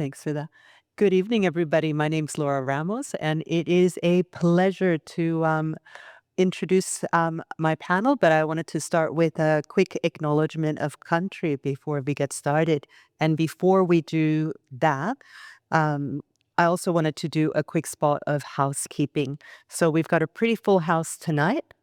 Thanks for that. Good evening, everybody. My name's Laura Ramos, and it is a pleasure to introduce my panel. But I wanted to start with a quick acknowledgement of country before we get started. And before we do that, um, I also wanted to do a quick spot of housekeeping. So we've got a pretty full house tonight.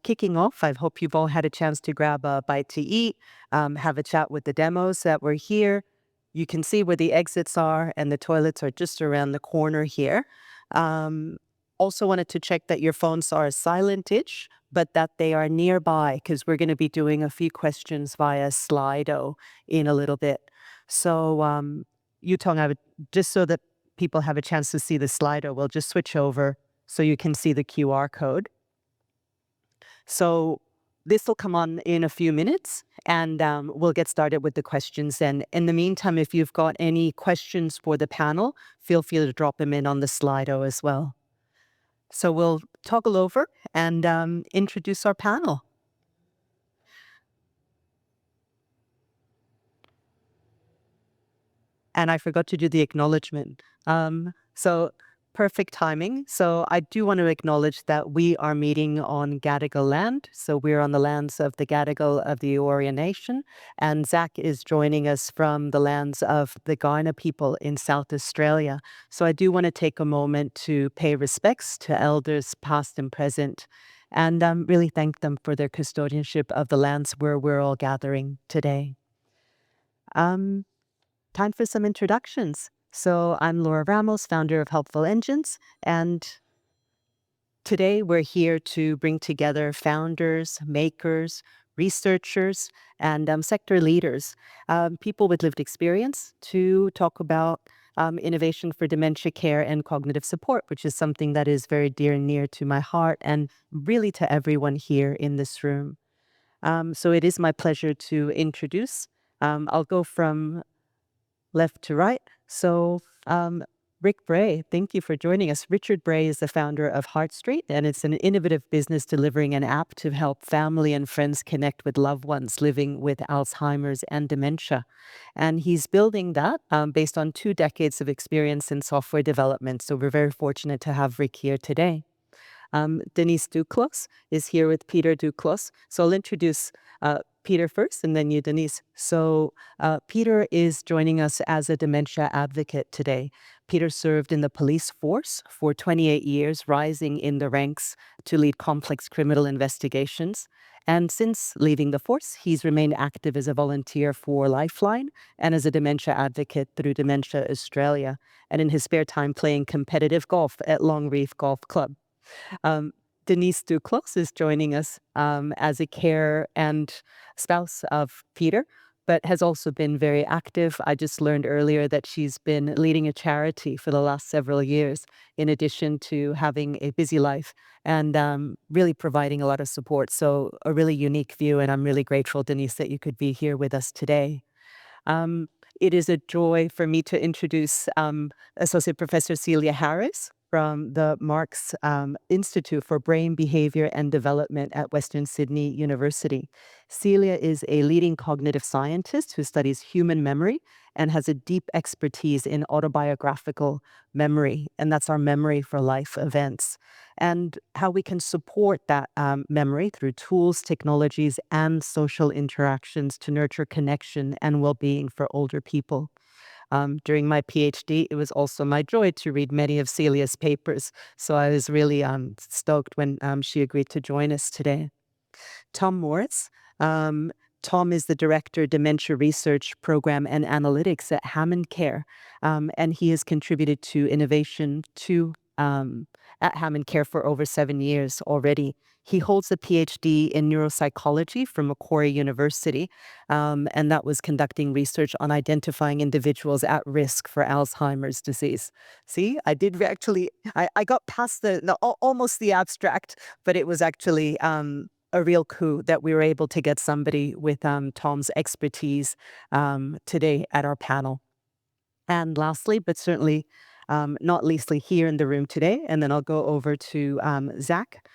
Kicking off, I hope you've all had a chance to grab a bite to eat, have a chat with the demos that were here. You can see where the exits are, and the toilets are just around the corner here. Um, Also wanted to check that your phones are silent-ish, but that they are nearby because we're going to be doing a few questions via Slido in a little bit. So, Yutong, just so that people have a chance to see the Slido, we'll just switch over so you can see the QR code. So this will come on in a few minutes, and we'll get started with the questions. And in the meantime, if you've got any questions for the panel, feel free to drop them in on the Slido as well. So we'll toggle over and introduce our panel. And I forgot to do the acknowledgement. So perfect timing. So I do want to acknowledge that we are meeting on Gadigal land. So we're on the lands of the Gadigal of the Eora Nation. And Zach is joining us from the lands of the Kaurna people in South Australia. So I do want to take a moment to pay respects to elders past and present, and really thank them for their custodianship of the lands where we're all gathering today. Um, Time for some introductions. So I'm Laura Ramos, founder of Helpful Engines, and today we're here to bring together founders, makers, researchers, and sector leaders, people with lived experience to talk about innovation for dementia care and cognitive support, which is something that is very dear and near to my heart and really to everyone here in this room. So it is my pleasure to introduce. I'll go from left to right. So, Rick Bray, thank you for joining us. Richard Bray is the founder of Heart Street, and it's an innovative business delivering an app to help family and friends connect with loved ones living with Alzheimer's and dementia. And he's building that based on 2 decades of experience in software development. So we're very fortunate to have Rick here today. Denise Duclos is here with Peter Duclos. So I'll introduce Peter first and then you, Denise. So Peter is joining us as a dementia advocate today. Peter served in the police force for 28 years, rising in the ranks to lead complex criminal investigations. And since leaving the force, he's remained active as a volunteer for Lifeline and as a dementia advocate through Dementia Australia, and in his spare time playing competitive golf at Longreef Golf Club. Um, Denise Duclos is joining us as a care and spouse of Peter, but has also been very active. I just learned earlier that she's been leading a charity for the last several years, in addition to having a busy life and really providing a lot of support. So a really unique view, and I'm really grateful, Denise, that you could be here with us today. Um, it is a joy for me to introduce Associate Professor Celia Harris from the Marks Institute for Brain Behavior and Development at Western Sydney University. Celia is a leading cognitive scientist who studies human memory and has a deep expertise in autobiographical memory, and that's our memory for life events, and how we can support that memory through tools, technologies, and social interactions to nurture connection and well-being for older people. During my PhD, it was also my joy to read many of Celia's papers, so I was really stoked when she agreed to join us today. Tom Morris. Tom is the Director, Dementia Research Program and Analytics at Hammond Care, and he has contributed to innovation at Hammond Care for over 7 years already. He holds a PhD in neuropsychology from Macquarie University, and that was conducting research on identifying individuals at risk for Alzheimer's disease. See, I did actually, I got past almost the abstract, but it was actually a real coup that we were able to get somebody with Tom's expertise today at our panel. And lastly, but certainly not leastly here in the room today, and then I'll go over to Zach.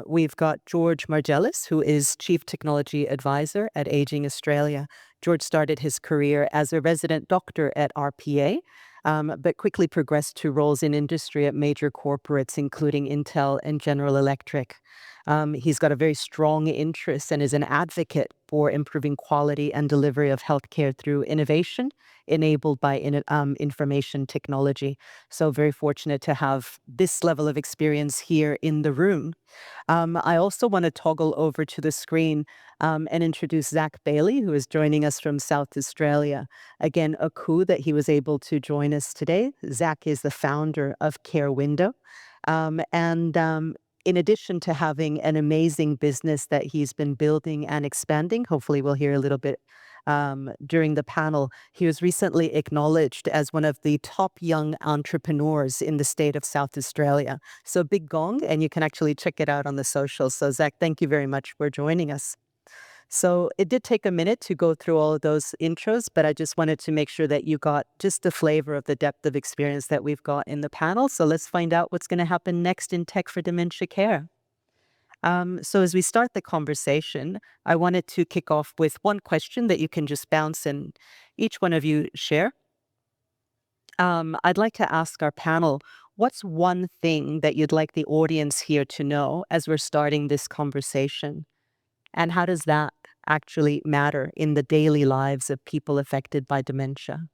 We've got George Margelis, who is Chief Technology Advisor at Aging Australia. George started his career as a resident doctor at RPA, but quickly progressed to roles in industry at major corporates, including Intel and General Electric. He's got a very strong interest and is an advocate for improving quality and delivery of healthcare through innovation enabled by information technology. So very fortunate to have this level of experience here in the room. I also want to toggle over to the screen and introduce Zach Bailey, who is joining us from South Australia. Again, a coup that he was able to join us today. Zach is the founder of Care Window. And in addition to having an amazing business that he's been building and expanding, hopefully we'll hear a little bit during the panel, he was recently acknowledged as one of the top young entrepreneurs in the state of South Australia. So big gong, and you can actually check it out on the socials. So Zach, thank you very much for joining us. So it did take a minute to go through all of those intros, but I just wanted to make sure that you got just the flavor of the depth of experience that we've got in the panel. So let's find out what's going to happen next in tech for dementia care. So as we start the conversation, I wanted to kick off with one question that you can just bounce and each one of you share. I'd like to ask our panel, what's one thing that you'd like the audience here to know as we're starting this conversation? And how does that actually matter in the daily lives of people affected by dementia?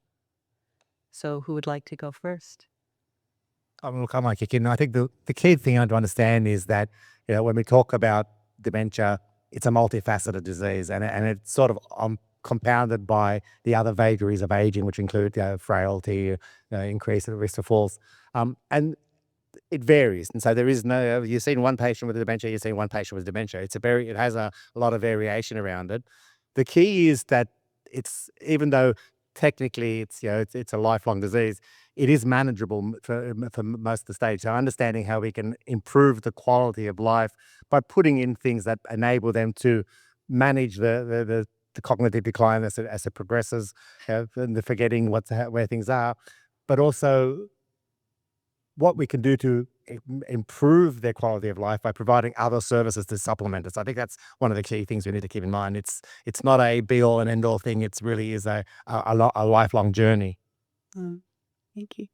So who would like to go first? Look, I might kick in. I think the key thing to understand is that, when we talk about dementia, it's a multifaceted disease, and it's sort of compounded by the other vagaries of aging, which include frailty, increase in the risk of falls, and it varies. And so there is no, you've seen one patient with dementia, you've seen one patient with dementia. It has a lot of variation around it. The key is that even though technically it's a lifelong disease, it is manageable for most of the stage. So understanding how we can improve the quality of life by putting in things that enable them to manage the cognitive decline as it progresses, and the forgetting where things are, but also what we can do to improve their quality of life by providing other services to supplement it. So I think that's one of the key things we need to keep in mind. It's not a be-all and end-all thing. It really is a lifelong journey. Thank you.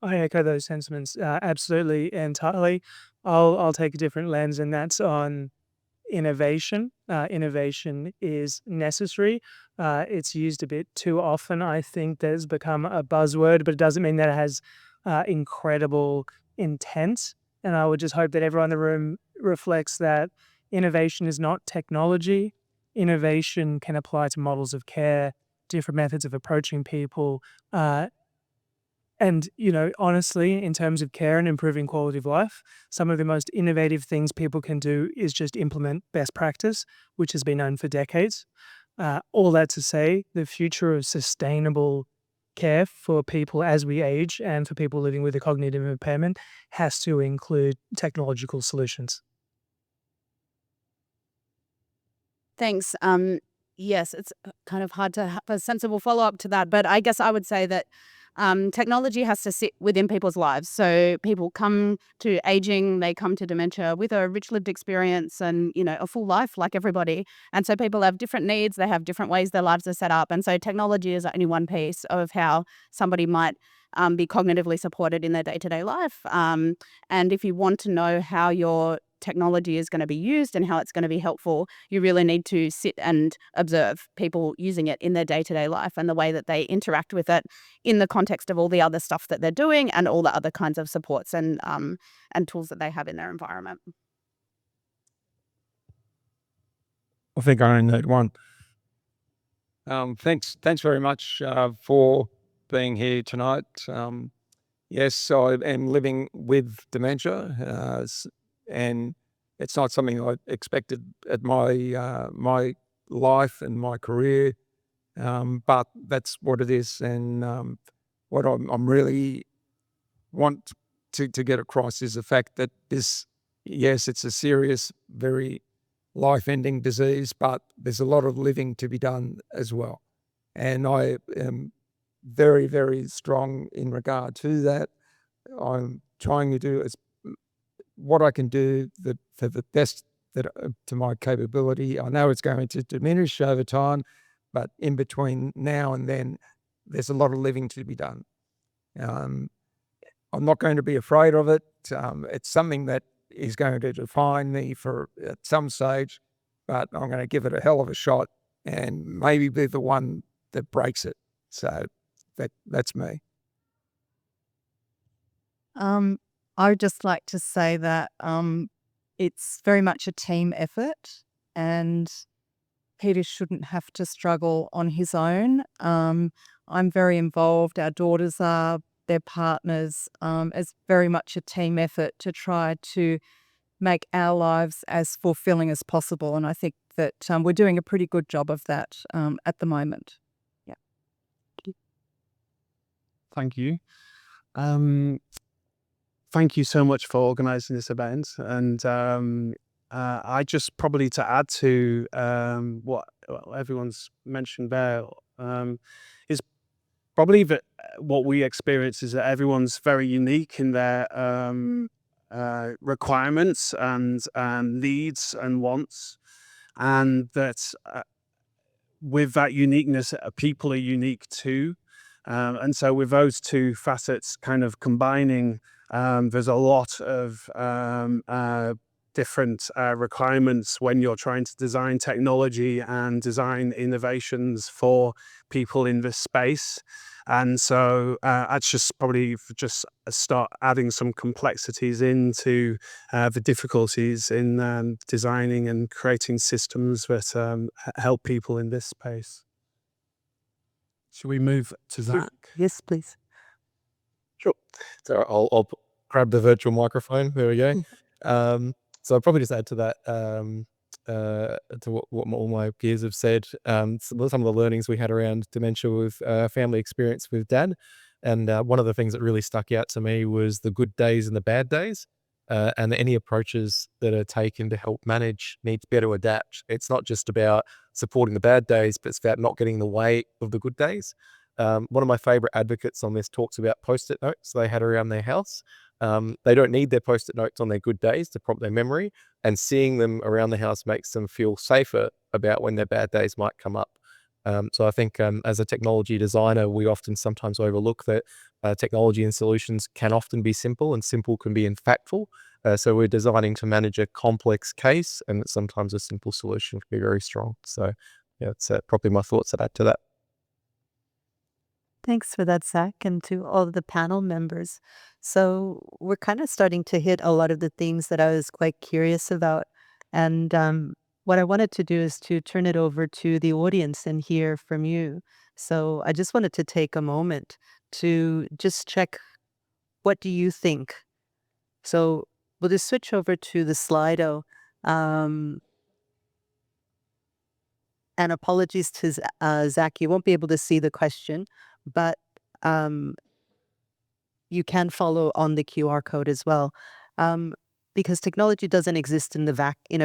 I echo those sentiments absolutely, entirely. I'll take a different lens, and that's on innovation. Innovation is necessary. It's used a bit too often. I think that's become a buzzword, but it doesn't mean that it has incredible intent. And I would just hope that everyone in the room reflects that innovation is not technology. Innovation can apply to models of care, different methods of approaching people. And, honestly, in terms of care and improving quality of life, some of the most innovative things people can do is just implement best practice, which has been known for decades. All that to say, the future of sustainable care for people as we age and for people living with a cognitive impairment has to include technological solutions. Thanks. Yes, it's kind of hard to have a sensible follow-up to that, but I guess I would say that technology has to sit within people's lives. So people come to aging, they come to dementia with a rich lived experience and, a full life like everybody. And so people have different needs, they have different ways their lives are set up. And so technology is only one piece of how somebody might be cognitively supported in their day-to-day life. And if you want to know how your technology is going to be used and how it's going to be helpful, you really need to sit and observe people using it in their day-to-day life and the way that they interact with it in the context of all the other stuff that they're doing and all the other kinds of supports and tools that they have in their environment. I think I only need one. Thanks very much for being here tonight. Yes, I am living with dementia, and it's not something I expected at my life and my career, but that's what it is. And what I'm really want to get across is the fact that yes, it's a serious, very life-ending disease, but there's a lot of living to be done as well. And I am very, very strong in regard to that. I'm trying to do what I can do for the best to my capability. I know it's going to diminish over time, but in between now and then, there's a lot of living to be done. I'm not going to be afraid of it. It's something that is going to define me for at some stage, but I'm going to give it a hell of a shot and maybe be the one that breaks it. So that's me. I would just like to say that it's very much a team effort, and Peter shouldn't have to struggle on his own. I'm very involved. Our daughters are, their partners. It's very much a team effort to try to make our lives as fulfilling as possible. And I think that we're doing a pretty good job of that at the moment. Yeah. Thank you. Thank you so much for organising this event. And I just probably to add to what everyone's mentioned there is probably that what we experience is that everyone's very unique in their requirements and needs and wants, and that with that uniqueness, people are unique too. And so with those two facets kind of combining, there's a lot of different requirements when you're trying to design technology and design innovations for people in this space. And so that's just probably just start adding some complexities into the difficulties in designing and creating systems that help people in this space. Should we move to Zach? Yes, please. Sure. So I'll grab the virtual microphone. There we go. So I'll probably just add to that, to what all my peers have said. Some of the learnings we had around dementia with family experience with Dad. And one of the things that really stuck out to me was the good days and the bad days. And any approaches that are taken to help manage need to be able to adapt. It's not just about supporting the bad days, but it's about not getting in the way of the good days. One of my favorite advocates on this talks about post-it notes they had around their house. They don't need their post-it notes on their good days to prompt their memory, and seeing them around the house makes them feel safer about when their bad days might come up. So I think as a technology designer, we often sometimes overlook that technology and solutions can often be simple, and simple can be impactful. So we're designing to manage a complex case, and sometimes a simple solution can be very strong. So yeah, that's probably my thoughts that add to that. Thanks for that, Zach, and to all of the panel members. So we're kind of starting to hit a lot of the things that I was quite curious about. And what I wanted to do is to turn it over to the audience and hear from you. So I just wanted to take a moment to just check, what do you think? So we'll just switch over to the Slido. And apologies to Zach, you won't be able to see the question, but you can follow on the QR code as well. Because technology doesn't exist in a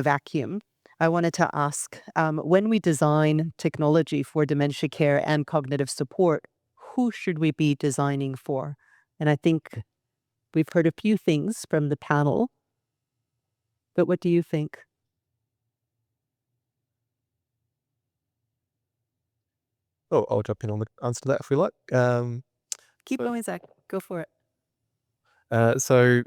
vacuum. I wanted to ask, when we design technology for dementia care and cognitive support, who should we be designing for? And I think we've heard a few things from the panel, but what do you think? Oh, I'll jump in on the answer to that if we like. Keep going, Zach. Go for it. So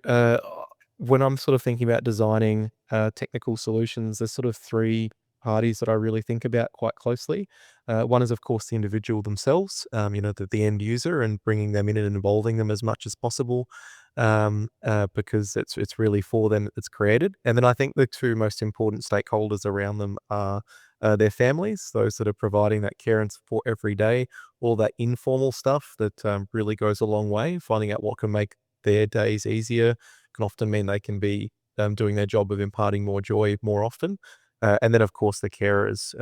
when I'm sort of thinking about designing technical solutions, there's sort of three parties that I really think about quite closely. One is, of course, the individual themselves, the end user, and bringing them in and involving them as much as possible, because it's really for them that it's created. And then I think the two most important stakeholders around them are their families, those that are providing that care and support every day, all that informal stuff that really goes a long way. Finding out what can make their days easier can often mean they can be doing their job of imparting more joy more often. And then, of course, the carers.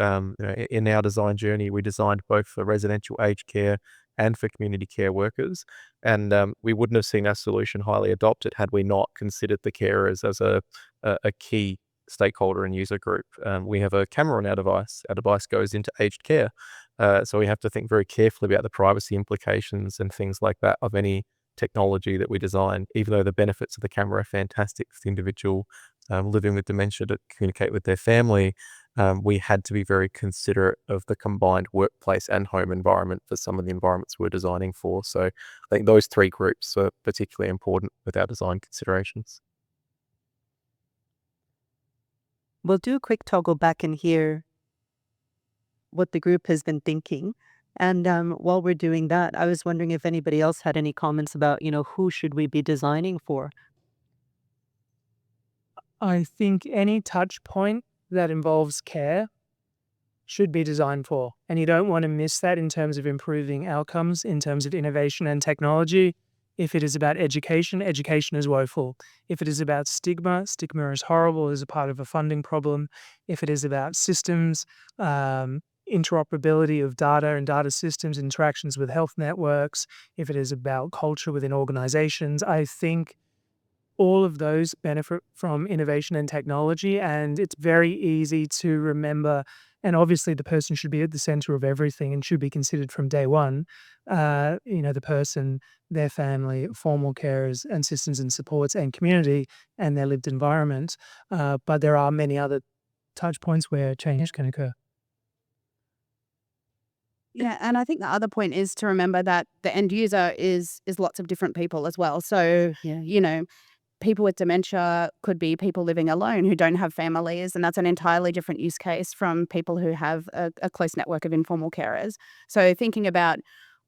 In our design journey, we designed both for residential aged care and for community care workers. And we wouldn't have seen our solution highly adopted had we not considered the carers as a key stakeholder and user group. We have a camera on our device. Our device goes into aged care. So we have to think very carefully about the privacy implications and things like that of any technology that we design, even though the benefits of the camera are fantastic for the individual living with dementia to communicate with their family, we had to be very considerate of the combined workplace and home environment for some of the environments we're designing for. So I think those three groups are particularly important with our design considerations. We'll do a quick toggle back and hear what the group has been thinking. And while we're doing that, I was wondering if anybody else had any comments about, who should we be designing for? I think any touch point that involves care should be designed for. And you don't want to miss that in terms of improving outcomes, in terms of innovation and technology. If it is about education, education is woeful. If it is about stigma, stigma is horrible as a part of a funding problem. If it is about systems, interoperability of data and data systems, interactions with health networks, if it is about culture within organizations, I think all of those benefit from innovation and technology, and it's very easy to remember. And obviously, the person should be at the center of everything and should be considered from day one. The person, their family, formal carers and systems and supports and community and their lived environment. But there are many other touch points where change can occur. Yeah, and I think the other point is to remember that the end user is lots of different people as well. So, people with dementia could be people living alone who don't have families, and that's an entirely different use case from people who have a close network of informal carers. So thinking about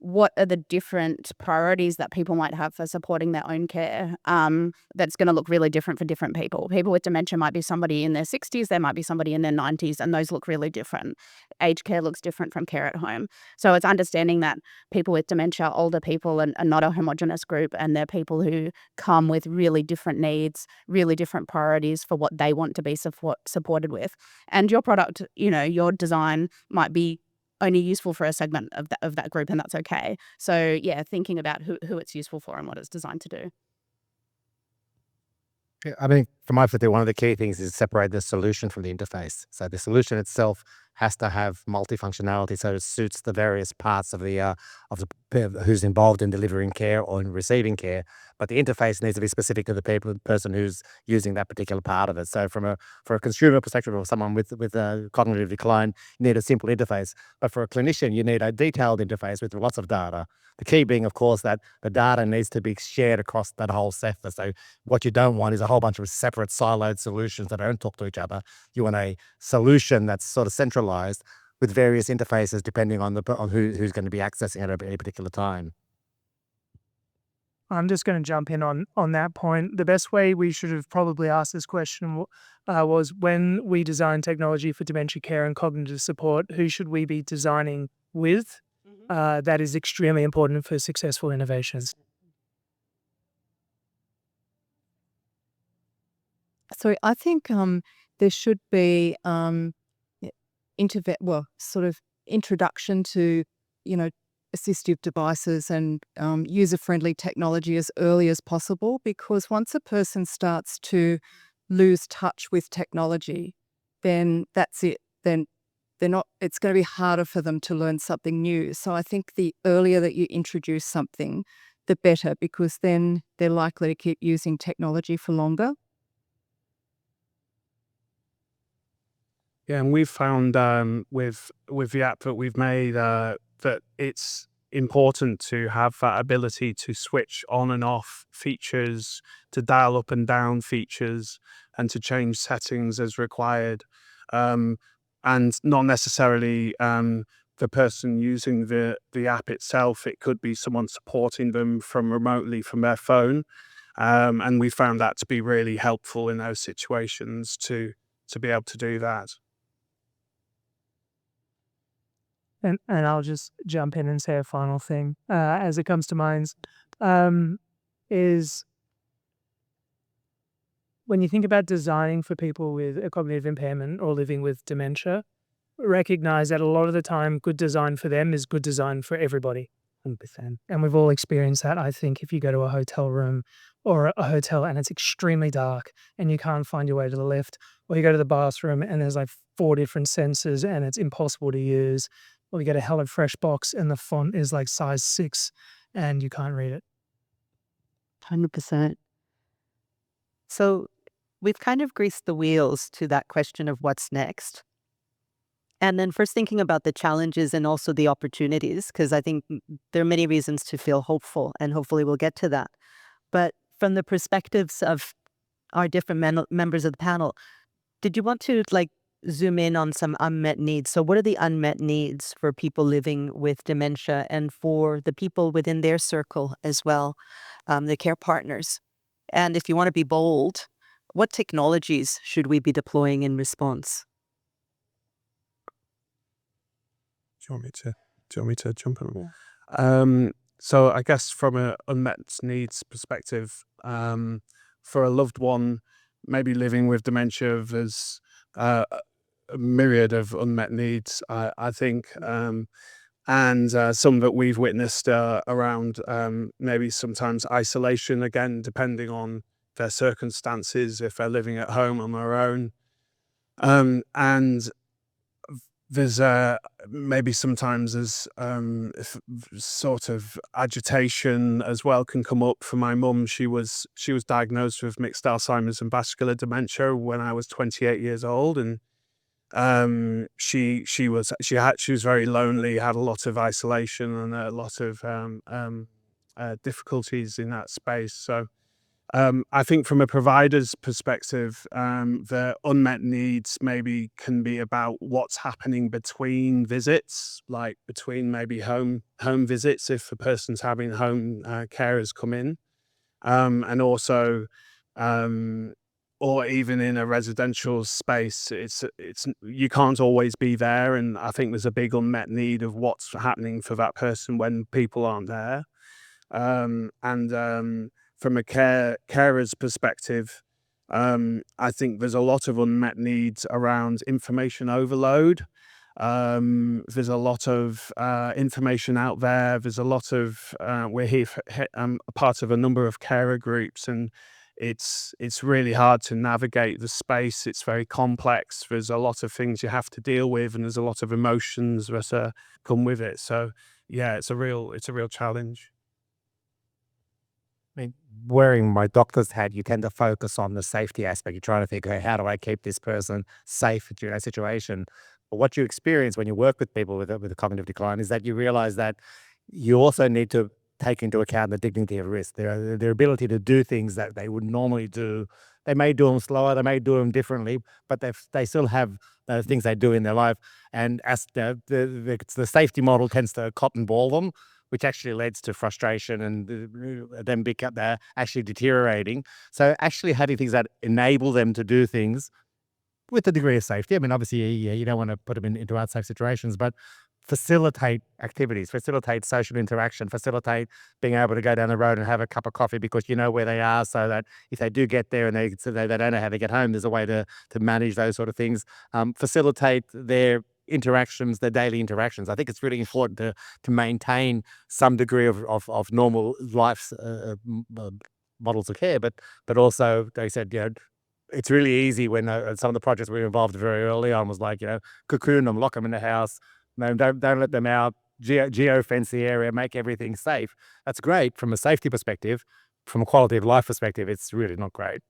what are the different priorities that people might have for supporting their own care, that's going to look really different for different people. People with dementia might be somebody in their 60s, there might be somebody in their 90s, and those look really different. Aged care looks different from care at home. So it's understanding that people with dementia, older people, are not a homogenous group, and they're people who come with really different needs, really different priorities for what they want to be supported with. And your product, your design might be only useful for a segment of that group, and that's okay. So yeah, thinking about who it's useful for and what it's designed to do. Yeah, I mean, from my perspective, one of the key things is separate the solution from the interface. So the solution itself has to have multifunctionality, so it suits the various parts of the who's involved in delivering care or in receiving care. But the interface needs to be specific to the person who's using that particular part of it. So for a consumer perspective or someone with a cognitive decline, you need a simple interface. But for a clinician, you need a detailed interface with lots of data. The key being, of course, that the data needs to be shared across that whole sector. So what you don't want is a whole bunch of separate siloed solutions that don't talk to each other. You want a solution that's sort of centralized with various interfaces depending on who's going to be accessing it at any particular time. I'm just going to jump in on that point. The best way we should have probably asked this question was when we design technology for dementia care and cognitive support, who should we be designing with? That is extremely important for successful innovations. So I think there should be sort of introduction to, assistive devices and user-friendly technology as early as possible, because once a person starts to lose touch with technology, then that's it. Then it's going to be harder for them to learn something new. So I think the earlier that you introduce something, the better, because then they're likely to keep using technology for longer. Yeah, and we've found with the app that we've made that it's important to have that ability to switch on and off features, to dial up and down features, and to change settings as required, and not necessarily the person using the app itself. It could be someone supporting them from remotely from their phone, and we found that to be really helpful in those situations to be able to do that. And I'll just jump in and say a final thing as it comes to mind, is when you think about designing for people with a cognitive impairment or living with dementia, recognize that a lot of the time good design for them is good design for everybody. 100%. And we've all experienced that, I think, if you go to a hotel room or a hotel and it's extremely dark and you can't find your way to the lift, or you go to the bathroom and there's like 4 different sensors and it's impossible to use, or you get a HelloFresh box and the font is like size 6 and you can't read it. 100%. So we've kind of greased the wheels to that question of what's next. And then first thinking about the challenges and also the opportunities, because I think there are many reasons to feel hopeful, and hopefully we'll get to that. But from the perspectives of our different members of the panel, did you want to zoom in on some unmet needs? So what are the unmet needs for people living with dementia and for the people within their circle as well, the care partners? And if you want to be bold, what technologies should we be deploying in response? Do you want me to? Do you want me to jump in? So I guess from a unmet needs perspective, for a loved one, maybe living with dementia, there's a myriad of unmet needs. I think, and some that we've witnessed around maybe sometimes isolation again, depending on their circumstances, if they're living at home on their own, and there's maybe sometimes there's sort of agitation as well can come up for my mum. She was diagnosed with mixed Alzheimer's and vascular dementia when I was 28 years old, and she was very lonely, had a lot of isolation and a lot of difficulties in that space. So I think from a provider's perspective, the unmet needs maybe can be about what's happening between visits, like between maybe home visits if the person's having home carers come in, and also, or even in a residential space, it's you can't always be there, and I think there's a big unmet need of what's happening for that person when people aren't there. And from a carer's perspective, I think there's a lot of unmet needs around information overload. There's a lot of information out there. There's a lot of we're here a part of a number of carer groups, and it's really hard to navigate the space. It's very complex. There's a lot of things you have to deal with, and there's a lot of emotions that come with it. So yeah, it's a real challenge. I mean, wearing my doctor's hat, you tend to focus on the safety aspect. You're trying to think, okay, how do I keep this person safe during that situation? But what you experience when you work with people with a cognitive decline is that you realize that you also need to take into account the dignity of risk, their ability to do things that they would normally do. They may do them slower, they may do them differently, but they still have the things they do in their life. And as the safety model tends to cotton ball them, which actually leads to frustration and then they're actually deteriorating. So actually having things that enable them to do things with a degree of safety. I mean, obviously, you don't want to put them into unsafe situations, but facilitate activities, facilitate social interaction, facilitate being able to go down the road and have a cup of coffee because you know where they are, so that if they do get there and they don't know how to get home, there's a way to manage those sort of things. Facilitate their interactions, their daily interactions. I think it's really important to maintain some degree of normal life's models of care, but also they said, it's really easy when some of the projects we were involved in very early on was like, cocoon them, lock them in the house, no, don't let them out, geo-fence the area, make everything safe. That's great from a safety perspective. From a quality of life perspective, it's really not great.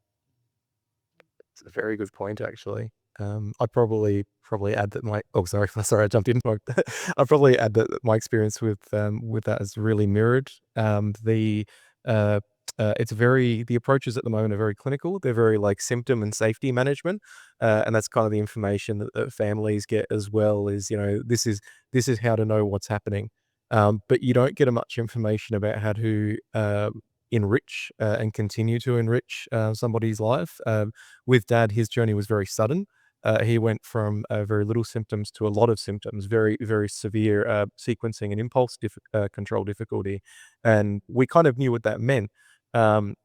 It's a very good point, actually. I'd probably add that sorry, I jumped in. I'd probably add that my experience with that is really mirrored. The approaches at the moment are very clinical. They're very like symptom and safety management, and that's kind of the information that families get as well. Is this is how to know what's happening, but you don't get much information about how to enrich and continue to enrich somebody's life. With Dad, his journey was very sudden. He went from very little symptoms to a lot of symptoms, very, very severe sequencing and impulse control difficulty. And we kind of knew what that meant from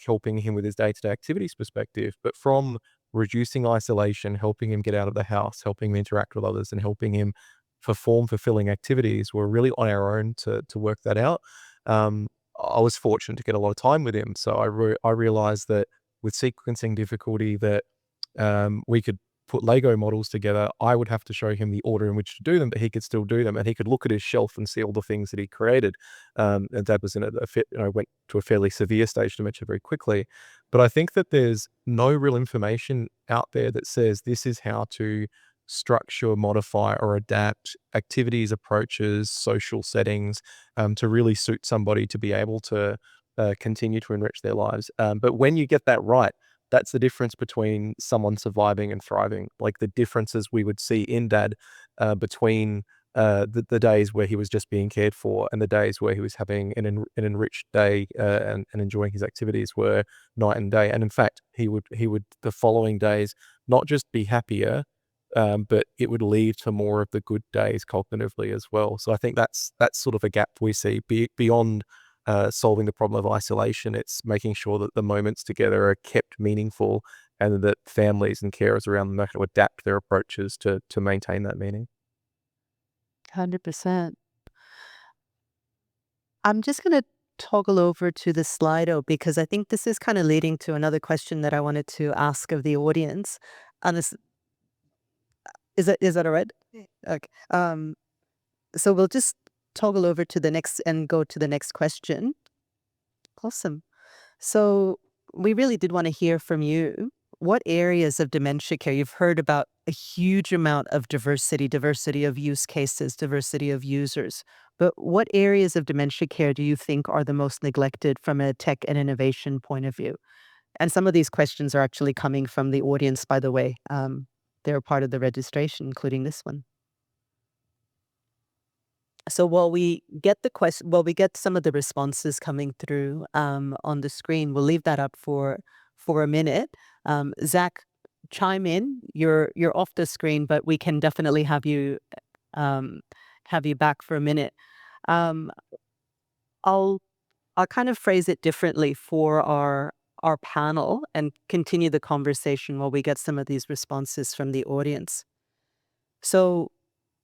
helping him with his day-to-day activities perspective. But from reducing isolation, helping him get out of the house, helping him interact with others, and helping him perform fulfilling activities, we're really on our own to work that out. I was fortunate to get a lot of time with him. So I realized that with sequencing difficulty that we could put Lego models together, I would have to show him the order in which to do them, but he could still do them, and he could look at his shelf and see all the things that he created. And Dad was in went to a fairly severe stage dementia very quickly. But I think that there's no real information out there that says this is how to structure, modify, or adapt activities, approaches, social settings to really suit somebody to be able to continue to enrich their lives. But when you get that right, that's the difference between someone surviving and thriving. Like the differences we would see in Dad between the days where he was just being cared for and the days where he was having an enriched day and enjoying his activities were night and day. And in fact, he would the following days not just be happier, but it would lead to more of the good days cognitively as well. So I think that's sort of a gap we see beyond solving the problem of isolation. It's making sure that the moments together are kept meaningful and that families and carers around them are going to adapt their approaches to maintain that meaning. 100%. I'm just going to toggle over to the Slido because I think this is kind of leading to another question that I wanted to ask of the audience. And this is that all right? Yeah. Okay. So we'll just toggle over to the next and go to the next question. Awesome. So we really did want to hear from you. What areas of dementia care? You've heard about a huge amount of diversity of use cases, diversity of users. But what areas of dementia care do you think are the most neglected from a tech and innovation point of view? And some of these questions are actually coming from the audience, by the way. They're part of the registration, including this one. So while we get some of the responses coming through on the screen, we'll leave that up for a minute. Zach, chime in. You're off the screen, but we can definitely have you back for a minute. Um, I'll kind of phrase it differently for our panel and continue the conversation while we get some of these responses from the audience. So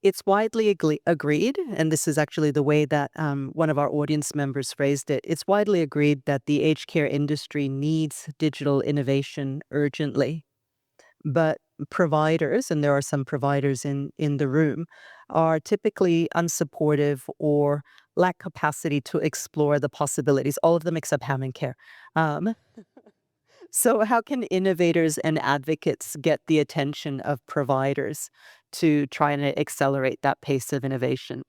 it's widely agreed, and this is actually the way that one of our audience members phrased it. It's widely agreed that the aged care industry needs digital innovation urgently. But providers, and there are some providers in the room, are typically unsupportive or lack capacity to explore the possibilities, all of them except Ham and Care. Um, so how can innovators and advocates get the attention of providers to try and accelerate that pace of innovation?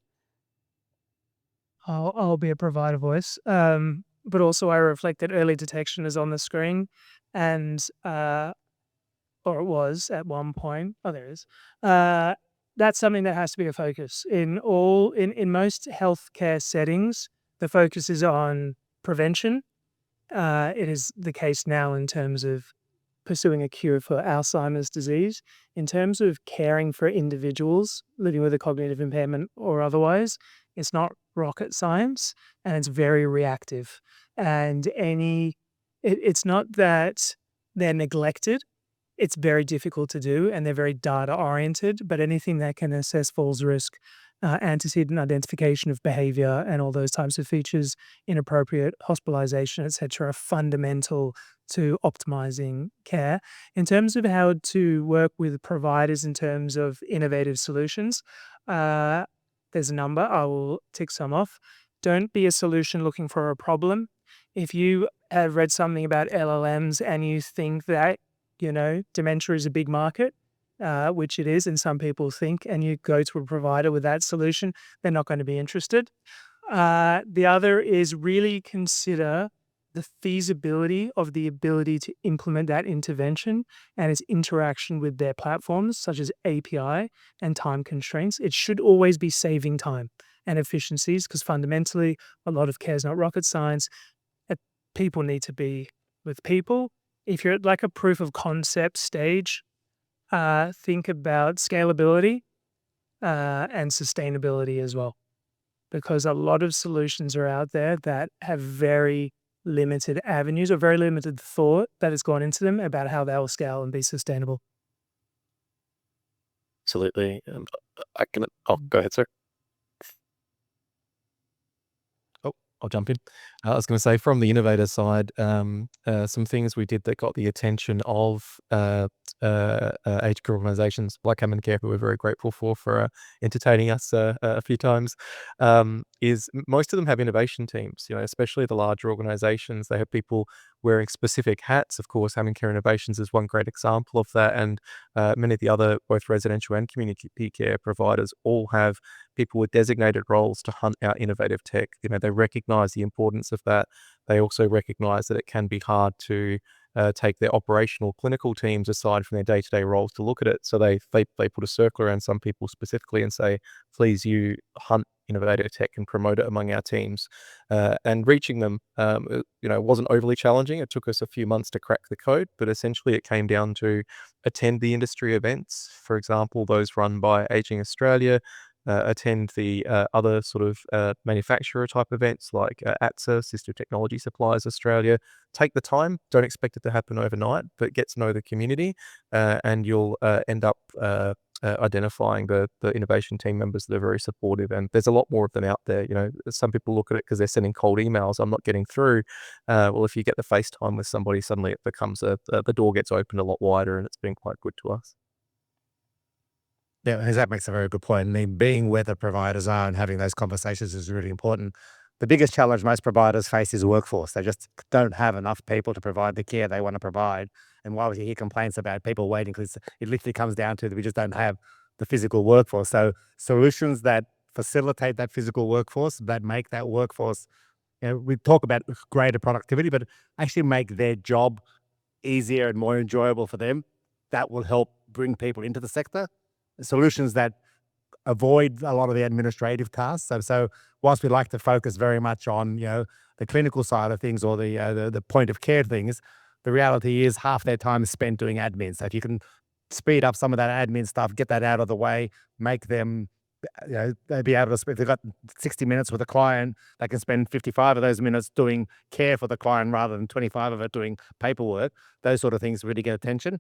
I'll be a provider voice. But also I reflect that early detection is on the screen and or it was at one point. Oh, there it is. That's something that has to be a focus in most healthcare settings. The focus is on prevention. It is the case now in terms of pursuing a cure for Alzheimer's disease. In terms of caring for individuals living with a cognitive impairment or otherwise, it's not rocket science and it's very reactive. And it's not that they're neglected. It's very difficult to do and they're very data oriented, but anything that can assess falls risk, antecedent identification of behavior and all those types of features, inappropriate hospitalization, etc., are fundamental to optimizing care. In terms of how to work with providers in terms of innovative solutions, there's a number. I will tick some off. Don't be a solution looking for a problem. If you have read something about LLMs and you think that, dementia is a big market, which it is, and some people think, and you go to a provider with that solution, they're not going to be interested. The other is really consider the feasibility of the ability to implement that intervention and its interaction with their platforms, such as API and time constraints. It should always be saving time and efficiencies because fundamentally, a lot of care is not rocket science. People need to be with people. If you're at like a proof of concept stage, think about scalability and sustainability as well, because a lot of solutions are out there that have very limited avenues or very limited thought that has gone into them about how they will scale and be sustainable. Absolutely. I can. Oh, go ahead, sir. I'll jump in. I was going to say, from the innovator side, some things we did that got the attention of aged care organisations like Common Care, who we're very grateful for entertaining us a few times, is most of them have innovation teams. Especially the larger organisations, they have people wearing specific hats. Of course, Common Care Innovations is one great example of that, and many of the other, both residential and community care providers, all have people with designated roles to hunt out innovative tech. They recognize the importance of that. They also recognize that it can be hard to take their operational clinical teams aside from their day-to-day roles to look at it. So they put a circle around some people specifically and say, please, you hunt innovative tech and promote it among our teams. And reaching them, wasn't overly challenging. It took us a few months to crack the code, but essentially it came down to attend the industry events. For example, those run by Aging Australia, attend the other sort of manufacturer type events like ATSA, Sister Technology Suppliers Australia. Take the time. Don't expect it to happen overnight, but get to know the community, and you'll end up identifying the innovation team members that are very supportive. And there's a lot more of them out there. Some people look at it because they're sending cold emails. I'm not getting through. Well, if you get the FaceTime with somebody, suddenly it becomes the door gets opened a lot wider, and it's been quite good to us. Yeah, that makes a very good point. I mean, being where the providers are and having those conversations is really important. The biggest challenge most providers face is workforce. They just don't have enough people to provide the care they want to provide. And while you hear complaints about people waiting, because it literally comes down to that we just don't have the physical workforce. So solutions that facilitate that physical workforce, that make that workforce, we talk about greater productivity, but actually make their job easier and more enjoyable for them, that will help bring people into the sector. Solutions that avoid a lot of the administrative tasks. So whilst we like to focus very much on the clinical side of things or the point of care things, the reality is half their time is spent doing admin. So if you can speed up some of that admin stuff, get that out of the way, make them they'd be able to spend, if they've got 60 minutes with a client, they can spend 55 of those minutes doing care for the client rather than 25 of it doing paperwork. Those sort of things really get attention.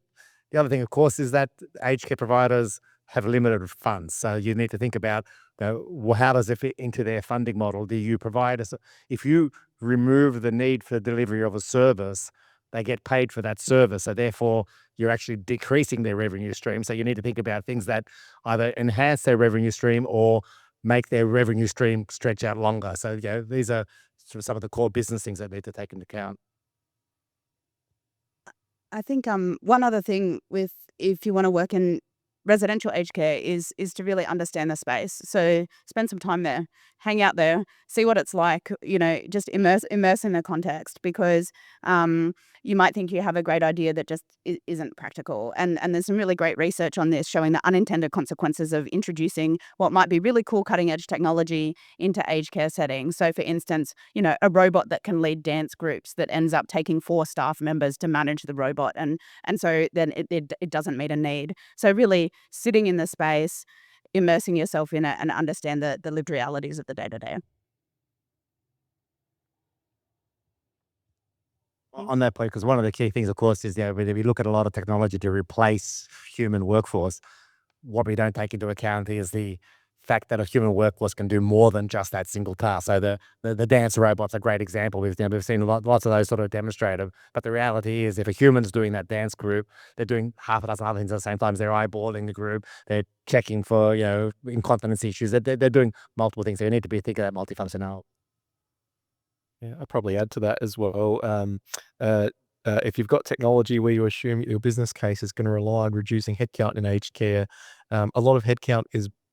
The other thing, of course, is that aged care providers have limited funds. So you need to think about, how does it fit into their funding model? Do you provide us, if you remove the need for delivery of a service, they get paid for that service. So therefore, you're actually decreasing their revenue stream. So you need to think about things that either enhance their revenue stream or make their revenue stream stretch out longer. So these are sort of some of the core business things that need to take into account. I think one other thing with if you want to work in residential aged care is to really understand the space. So spend some time there, hang out there, see what it's like. Just immerse in the context, because you might think you have a great idea that just isn't practical. And there's some really great research on this showing the unintended consequences of introducing what might be really cool cutting edge technology into aged care settings. So for instance, a robot that can lead dance groups that ends up taking 4 staff members to manage the robot. And so then it doesn't meet a need. So really sitting in the space, immersing yourself in it, and understand the lived realities of the day-to-day. On that point, because one of the key things, of course, is if we look at a lot of technology to replace human workforce, what we don't take into account is the fact that a human workforce can do more than just that single task. So the dance robot's a great example. We've seen lots of those sort of demonstrative. But the reality is, if a human's doing that dance group, they're doing half a dozen other things at the same time. They're eyeballing the group. They're checking for incontinence issues. They're doing multiple things. So you need to be thinking of that multifunctional. Yeah, I'd probably add to that as well. If you've got technology where you assume your business case is going to rely on reducing headcount in aged care, a lot of headcount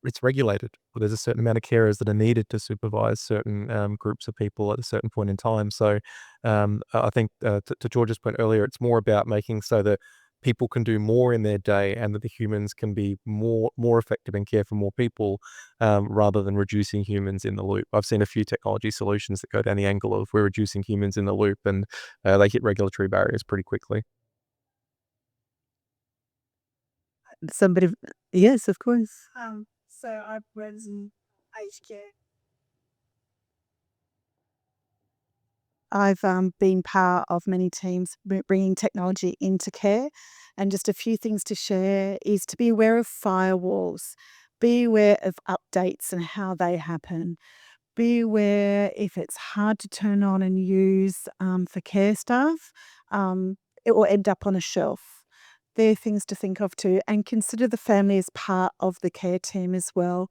it's regulated. There's a certain amount of carers that are needed to supervise certain groups of people at a certain point in time. So I think to George's point earlier, it's more about making so that people can do more in their day and that the humans can be more effective and care for more people, rather than reducing humans in the loop. I've seen a few technology solutions that go down the angle of we're reducing humans in the loop, and they hit regulatory barriers pretty quickly. Somebody, yes, of course. So I've read in aged care. I've been part of many teams bringing technology into care, and just a few things to share is to be aware of firewalls, be aware of updates and how they happen. be aware if it's hard to turn on and use for care staff, it will end up on a shelf. They're things to think of too, and consider the family as part of the care team as well.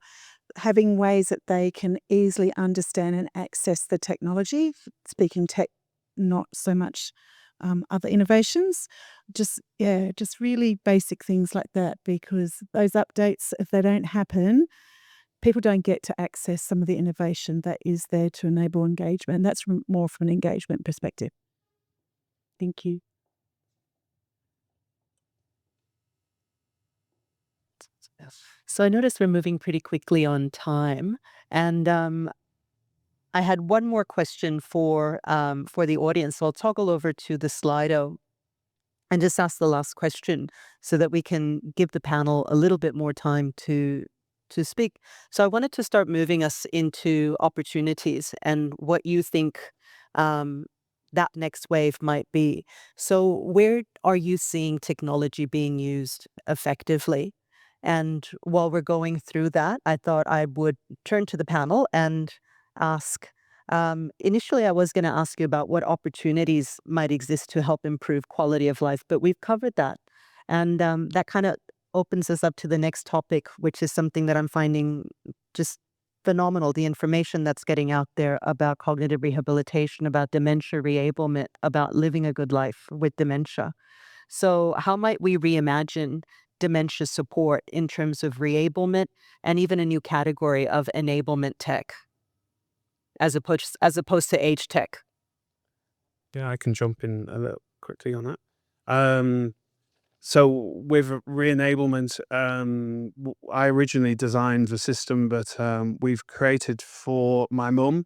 Having ways that they can easily understand and access the technology, speaking tech, not so much other innovations. Just really basic things like that, because those updates, if they don't happen, people don't get to access some of the innovation that is there to enable engagement. That's more from an engagement perspective. Thank you. So I noticed we're moving pretty quickly on time, and I had one more question for the audience. So I'll toggle over to the Slido and just ask the last question so that we can give the panel a little bit more time to speak. So I wanted to start moving us into opportunities and what you think that next wave might be. So where are you seeing technology being used effectively? And while we're going through that, I thought I would turn to the panel and ask. Initially, I was going to ask you about what opportunities might exist to help improve quality of life, but we've covered that. And that kind of opens us up to the next topic, which is something that I'm finding just phenomenal. The information that's getting out there about cognitive rehabilitation, about dementia reablement, about living a good life with dementia. So, how might we reimagine dementia support in terms of reablement and even a new category of enablement tech as opposed to age tech? Yeah, I can jump in a little quickly on that. So with re-enablement, I originally designed the system, but we've created for my mum,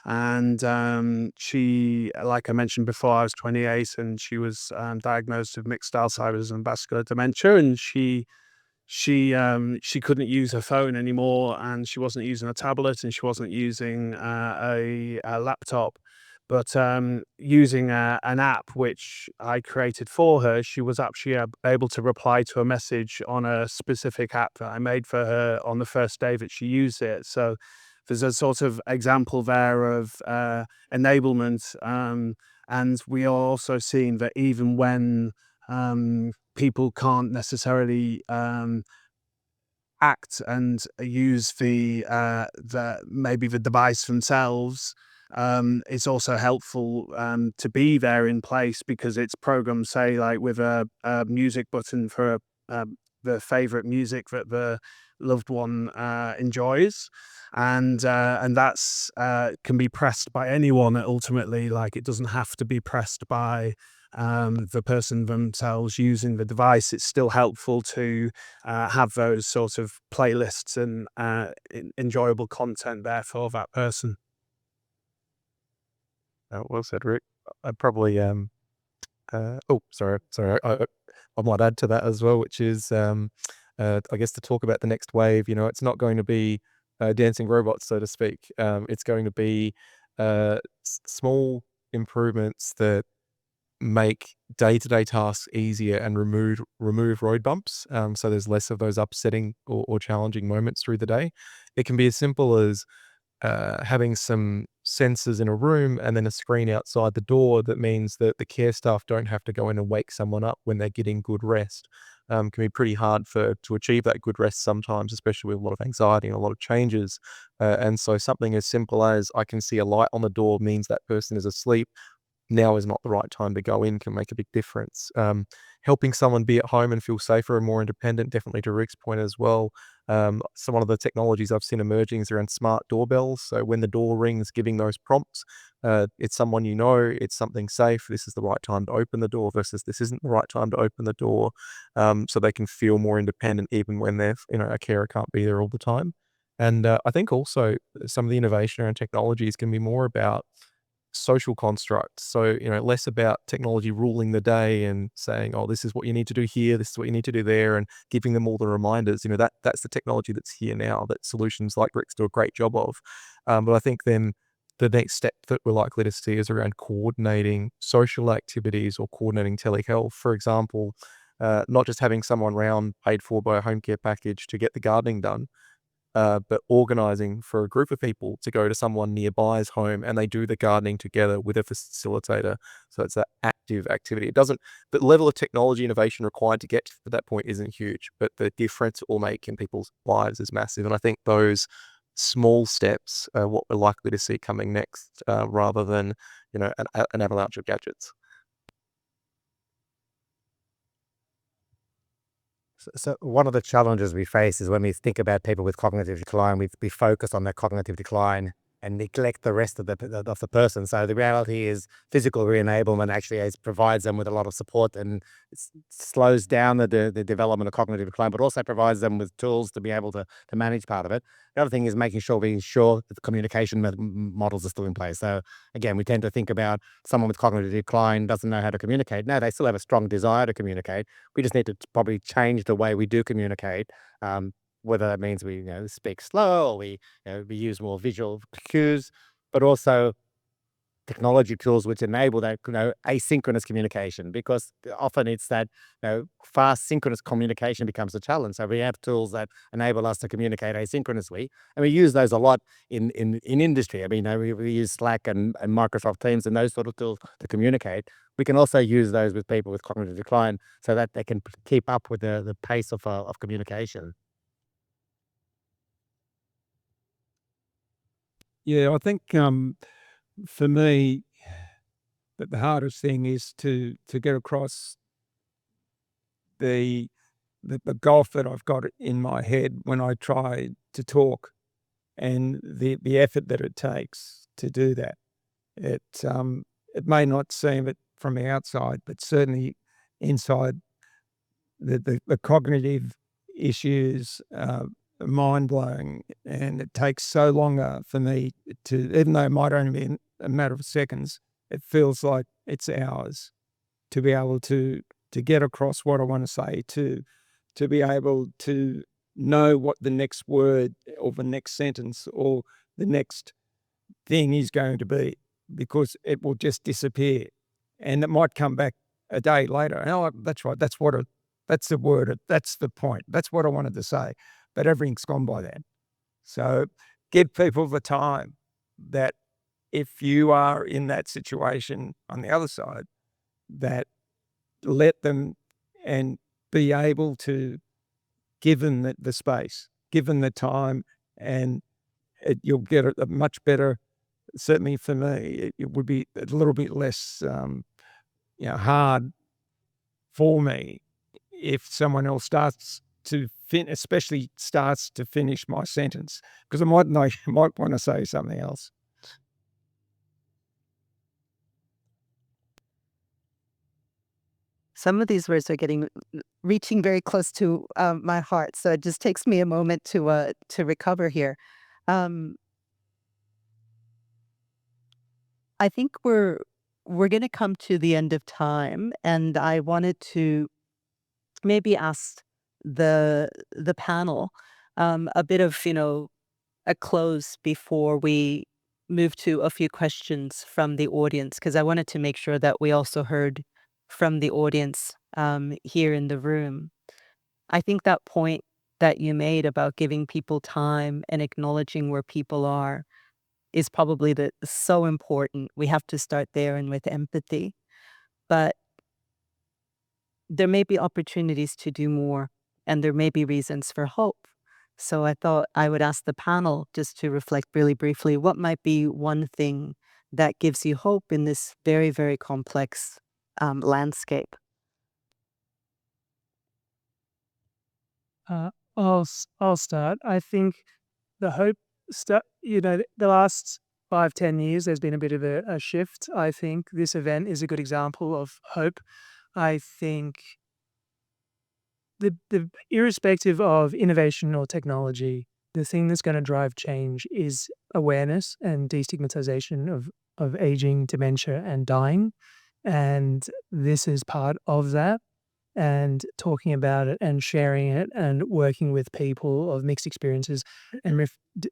and she, like I mentioned before, I was 28, and she was diagnosed with mixed Alzheimer's and vascular dementia, and she couldn't use her phone anymore, and she wasn't using a tablet, and she wasn't using a laptop. But using an app which I created for her, she was actually able to reply to a message on a specific app that I made for her on the first day that she used it. So there's a sort of example there of enablement. And we are also seeing that even when people can't necessarily act and use the maybe the device themselves, it's also helpful to be there in place, because it's programmed, say, like with a music button for the favorite music that the loved one enjoys, and that's can be pressed by anyone ultimately. Like, it doesn't have to be pressed by the person themselves using the device. It's still helpful to have those sort of playlists and enjoyable content there for that person. Well said, Rick. I'd probably oh, sorry. I might add to that as well, which is I guess to talk about the next wave. It's not going to be dancing robots, so to speak. It's going to be small improvements that make day-to-day tasks easier and remove road bumps. So there's less of those upsetting or challenging moments through the day. It can be as simple as having some sensors in a room and then a screen outside the door that means that the care staff don't have to go in and wake someone up when they're getting good rest. Can be pretty hard to achieve that good rest sometimes, especially with a lot of anxiety and a lot of changes. And so something as simple as I can see a light on the door means that person is asleep. Now is not the right time to go in can make a big difference. Helping someone be at home and feel safer and more independent, definitely to Rick's point as well. So one of the technologies I've seen emerging is around smart doorbells. So when the door rings, giving those prompts, it's someone you know, it's something safe. This is the right time to open the door versus this isn't the right time to open the door. So they can feel more independent even when a carer can't be there all the time. And I think also some of the innovation around technologies can be more about social constructs. So, less about technology ruling the day and saying, oh, this is what you need to do here, this is what you need to do there, and giving them all the reminders. That's the technology that's here now that solutions like Rick's do a great job of. But I think then the next step that we're likely to see is around coordinating social activities or coordinating telehealth. For example, not just having someone round paid for by a home care package to get the gardening done, but organizing for a group of people to go to someone nearby's home and they do the gardening together with a facilitator. So it's that active activity. It doesn't, the level of technology innovation required to get to that point isn't huge, but the difference it will make in people's lives is massive. And I think those small steps are what we're likely to see coming next, rather than, an avalanche of gadgets. So one of the challenges we face is when we think about people with cognitive decline, we focus on their cognitive decline and neglect the rest of the person. So the reality is physical re-enablement actually provides them with a lot of support and slows down the development of cognitive decline, but also provides them with tools to be able to manage part of it. The other thing is making sure we ensure that the communication models are still in place. So again, we tend to think about someone with cognitive decline doesn't know how to communicate. No, they still have a strong desire to communicate. We just need to probably change the way we do communicate, whether that means we speak slow or we use more visual cues, but also technology tools which enable that asynchronous communication, because often it's that fast synchronous communication becomes a challenge. So we have tools that enable us to communicate asynchronously, and we use those a lot in industry. I mean, we use Slack and Microsoft Teams and those sort of tools to communicate. We can also use those with people with cognitive decline so that they can keep up with the pace of communication. Yeah, I think for me, that the hardest thing is to get across the gulf that I've got in my head when I try to talk, and the effort that it takes to do that. It may not seem it from the outside, but certainly inside, the cognitive issues are mind blowing, and it takes so longer for me to, even though it might only be a matter of seconds, it feels like it's hours to be able to get across what I want to say, to be able to know what the next word or the next sentence or the next thing is going to be, because it will just disappear, and it might come back a day later. Oh, that's right. That's the word. That's the point. That's what I wanted to say, but everything's gone by then. So give people the time that if you are in that situation on the other side, that let them and be able to give them the space, give them the time, and you'll get a much better. Certainly for me, it would be a little bit less, hard for me if someone else starts to especially starts to finish my sentence, because I might know, might want to say something else. Some of these words are reaching very close to my heart, so it just takes me a moment to recover here. Um, I think we're going to come to the end of time, and I wanted to maybe ask the panel a bit of a close before we move to a few questions from the audience, because I wanted to make sure that we also heard from the audience here in the room. I think that point that you made about giving people time and acknowledging where people are is probably so important. We have to start there and with empathy. But there may be opportunities to do more, and there may be reasons for hope. So I thought I would ask the panel just to reflect really briefly, what might be one thing that gives you hope in this very, very complex landscape? I'll start. I think the hope the last 5-10 years, there's been a bit of a shift. I think this event is a good example of hope. I think the irrespective of innovation or technology, the thing that's going to drive change is awareness and destigmatization of aging, dementia, and dying. And this is part of that. And talking about it and sharing it and working with people of mixed experiences and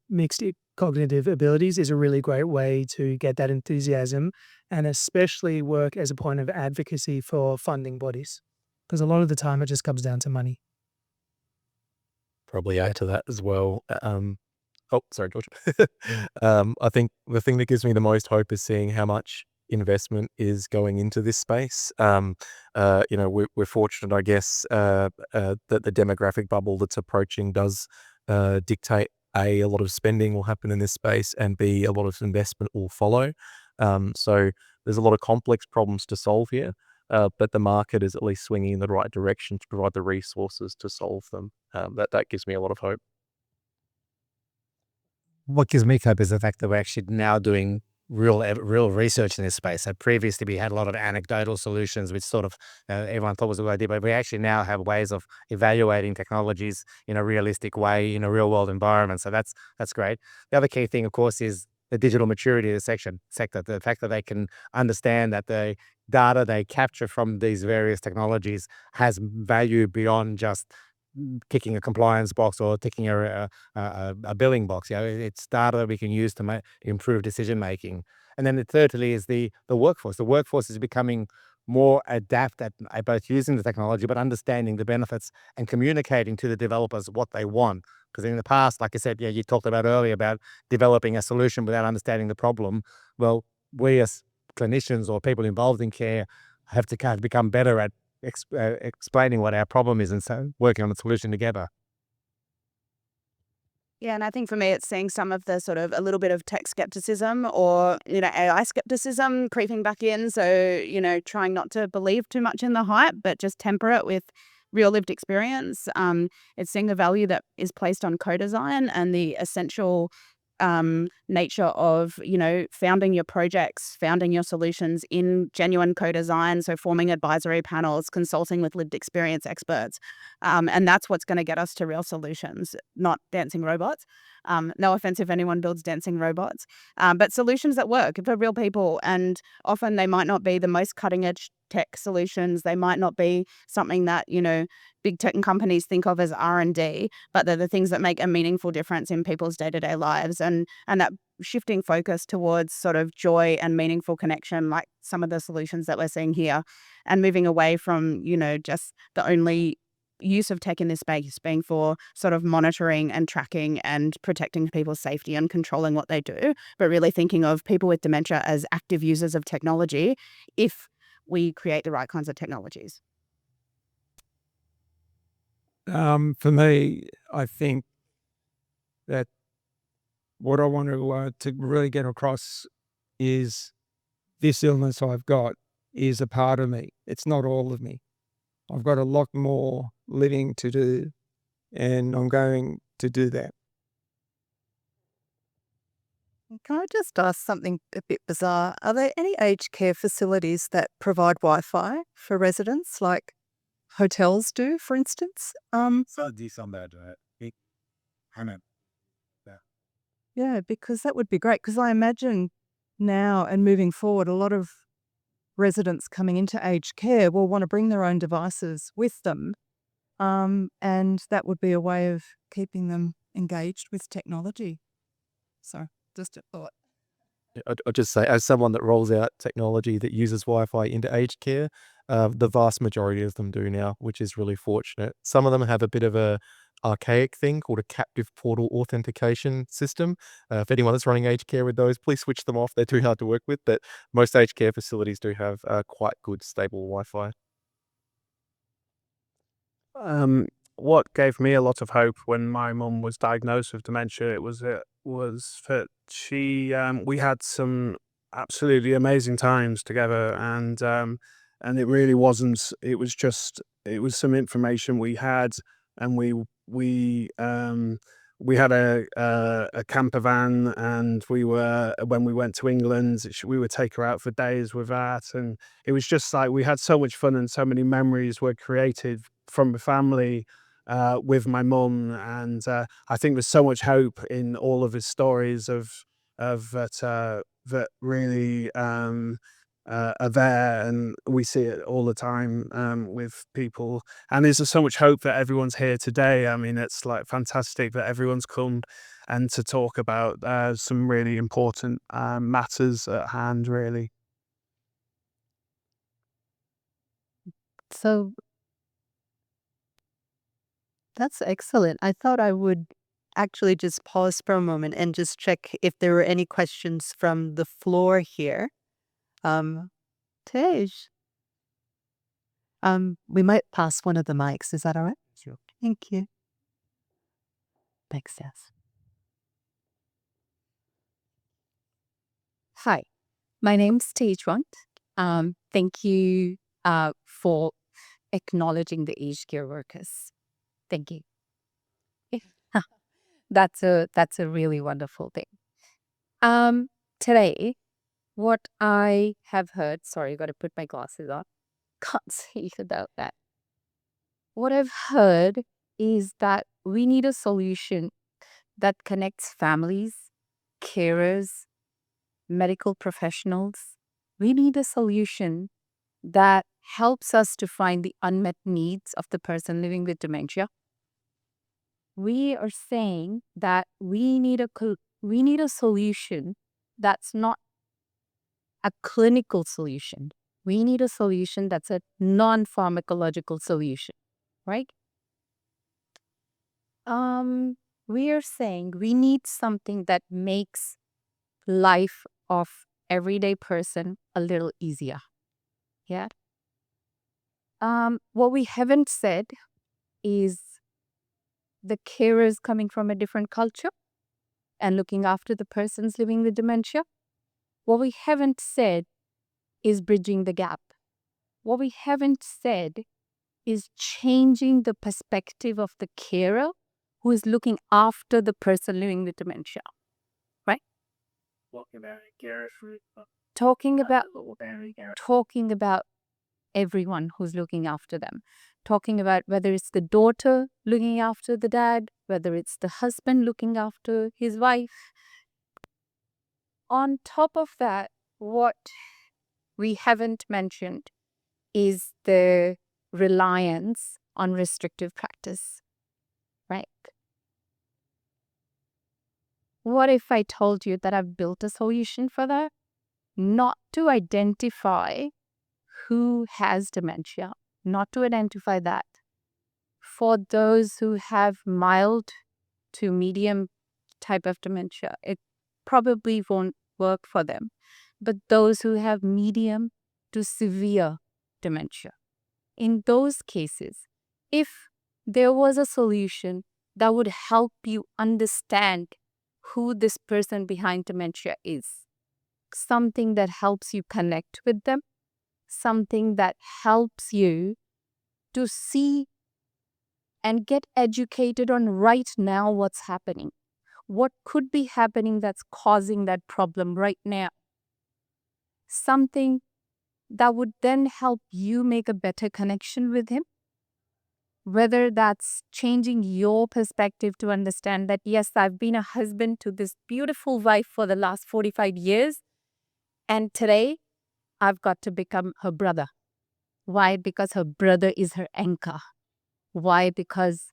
mixed cognitive abilities is a really great way to get that enthusiasm, and especially work as a point of advocacy for funding bodies, because a lot of the time it just comes down to money. probably add to that as well. Oh, sorry, George. I think the thing that gives me the most hope is seeing how much investment is going into this space. We're fortunate, I guess, that the demographic bubble that's approaching does dictate a lot of spending will happen in this space, and B, a lot of investment will follow. So there's a lot of complex problems to solve here, but the market is at least swinging in the right direction to provide the resources to solve them. That gives me a lot of hope. What gives me hope is the fact that we're actually now doing real research in this space. So previously we had a lot of anecdotal solutions, which sort of everyone thought was a good idea, but we actually now have ways of evaluating technologies in a realistic way in a real world environment. So that's great. The other key thing, of course, is the digital maturity of the sector. The fact that they can understand that the data they capture from these various technologies has value beyond just ticking a compliance box or ticking a billing box. It's data that we can use to improve decision making. And then thirdly is the workforce. The workforce is becoming more adept at both using the technology, but understanding the benefits and communicating to the developers what they want. Because in the past, like I said, you talked about earlier about developing a solution without understanding the problem. Well, we as clinicians or people involved in care have to kind of become better at explaining what our problem is and so working on the solution together. Yeah, and I think for me, it's seeing some of the sort of a little bit of tech skepticism or, AI skepticism creeping back in. So, trying not to believe too much in the hype, but just temper it with real lived experience. It's seeing the value that is placed on co-design and the essential nature of, founding your projects, founding your solutions in genuine co-design. So forming advisory panels, consulting with lived experience experts. And that's what's going to get us to real solutions, not dancing robots. No offense if anyone builds dancing robots, but solutions that work for real people. And often they might not be the most cutting edge tech solutions. They might not be something that, big tech companies think of as R&D, but they're the things that make a meaningful difference in people's day-to-day lives. And that shifting focus towards sort of joy and meaningful connection, like some of the solutions that we're seeing here, and moving away from, just the only use of tech in this space being for sort of monitoring and tracking and protecting people's safety and controlling what they do, but really thinking of people with dementia as active users of technology if we create the right kinds of technologies. For me, I think that what I want to really get across is this illness I've got is a part of me. It's not all of me. I've got a lot more living to do, and I'm going to do that. Can I just ask something a bit bizarre? Are there any aged care facilities that provide Wi-Fi for residents, like hotels do, for instance? So decent that Hannah. Yeah, because that would be great. Because I imagine now and moving forward, a lot of residents coming into aged care will want to bring their own devices with them, and that would be a way of keeping them engaged with technology. So, just a thought. I'll just say, as someone that rolls out technology that uses Wi-Fi into aged care, the vast majority of them do now, which is really fortunate. Some of them have a bit of a archaic thing called a captive portal authentication system. If anyone that's running aged care with those, please switch them off. They're too hard to work with, but most aged care facilities do have quite good, stable Wi-Fi. What gave me a lot of hope when my mum was diagnosed with dementia, it was that we had some absolutely amazing times together, and it really wasn't. It was some information we had, and we had a camper van, and when we went to England, we would take her out for days with that, and it was just like we had so much fun and so many memories were created from the family with my mum, and I think there's so much hope in all of his stories of that really are there, and we see it all the time with people. And there's just so much hope that everyone's here today. I mean, it's like fantastic that everyone's come and to talk about some really important matters at hand, really. So, That's excellent. I thought I would actually just pause for a moment and just check if there were any questions from the floor here. Tej, we might pass one of the mics. Is that all right? Sure. Thank you. Thanks, Jess. Hi, my name's Tejwant. Thank you for acknowledging the aged care workers. Thank you. That's a really wonderful thing. Today, what I have heard, sorry, got to put my glasses on. Can't see without that. What I've heard is that we need a solution that connects families, carers, medical professionals. We need a solution that helps us to find the unmet needs of the person living with dementia. We are saying that we need a solution that's not a clinical solution. We need a solution that's a non-pharmacological solution, right? We are saying we need something that makes life of everyday person a little easier. Yeah. What we haven't said is the carers coming from a different culture and looking after the persons living with dementia. What we haven't said is bridging the gap. What we haven't said is changing the perspective of the carer who is looking after the person living with dementia. Right? Talking about everyone who's looking after them. Talking about whether it's the daughter looking after the dad, whether it's the husband looking after his wife. On top of that, what we haven't mentioned is the reliance on restrictive practice, right? What if I told you that I've built a solution for that? Not to identify who has dementia, not to identify that. For those who have mild to medium type of dementia, it probably won't work for them. But those who have medium to severe dementia, in those cases, if there was a solution that would help you understand who this person behind dementia is, something that helps you connect with them, something that helps you to see and get educated on right now what's happening. What could be happening that's causing that problem right now? Something that would then help you make a better connection with him. Whether that's changing your perspective to understand that, yes, I've been a husband to this beautiful wife for the last 45 years, and today I've got to become her brother. Why? Because her brother is her anchor. Why? Because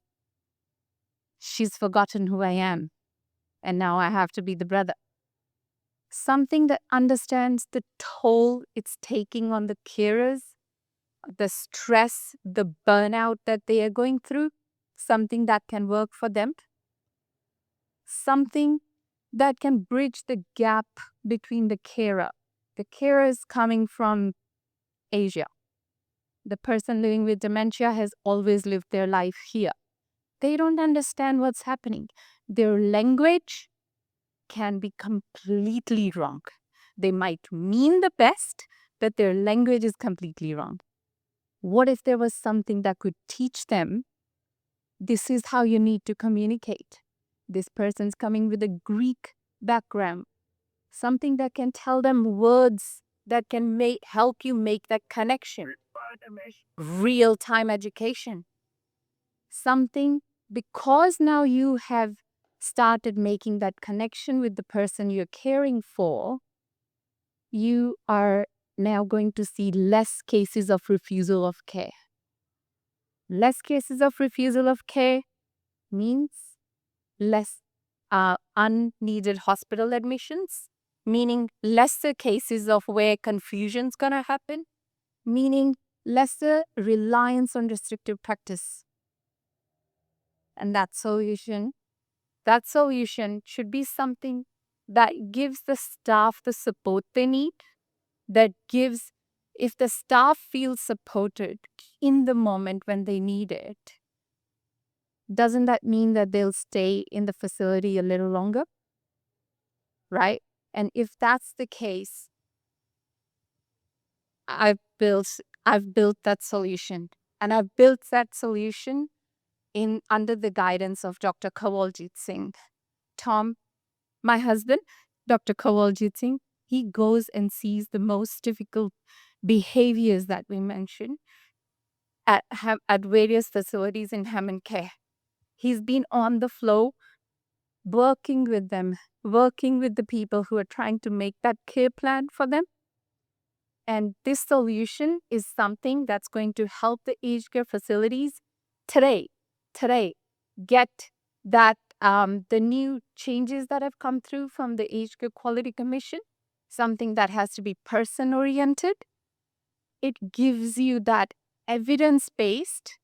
she's forgotten who I am, and now I have to be the brother. Something that understands the toll it's taking on the carers, the stress, the burnout that they are going through, something that can work for them. Something that can bridge the gap between the carer. The carer is coming from Asia. The person living with dementia has always lived their life here. They don't understand what's happening. Their language can be completely wrong. They might mean the best, but their language is completely wrong. What if there was something that could teach them, this is how you need to communicate? This person's coming with a Greek background. Something that can tell them words that can help you make that connection. Real-time education. Something, because now you have started making that connection with the person you're caring for, you are now going to see less cases of refusal of care. Less cases of refusal of care means less unneeded hospital admissions, meaning lesser cases of where confusion's gonna happen, meaning lesser reliance on restrictive practice. And that solution should be something that gives the staff the support they need, that gives, if the staff feels supported in the moment when they need it, doesn't that mean that they'll stay in the facility a little longer? Right? And if that's the case, I've built that solution. And I've built that solution under the guidance of Dr. Kawaljit Singh. Tom, my husband, Dr. Kawaljit Singh, he goes and sees the most difficult behaviors that we mentioned at various facilities in Ham and Care. He's been on the floor working with them, working with the people who are trying to make that care plan for them. And this solution is something that's going to help the aged care facilities today get that the new changes that have come through from the Aged Care Quality Commission, something that has to be person oriented. It gives you that evidence based,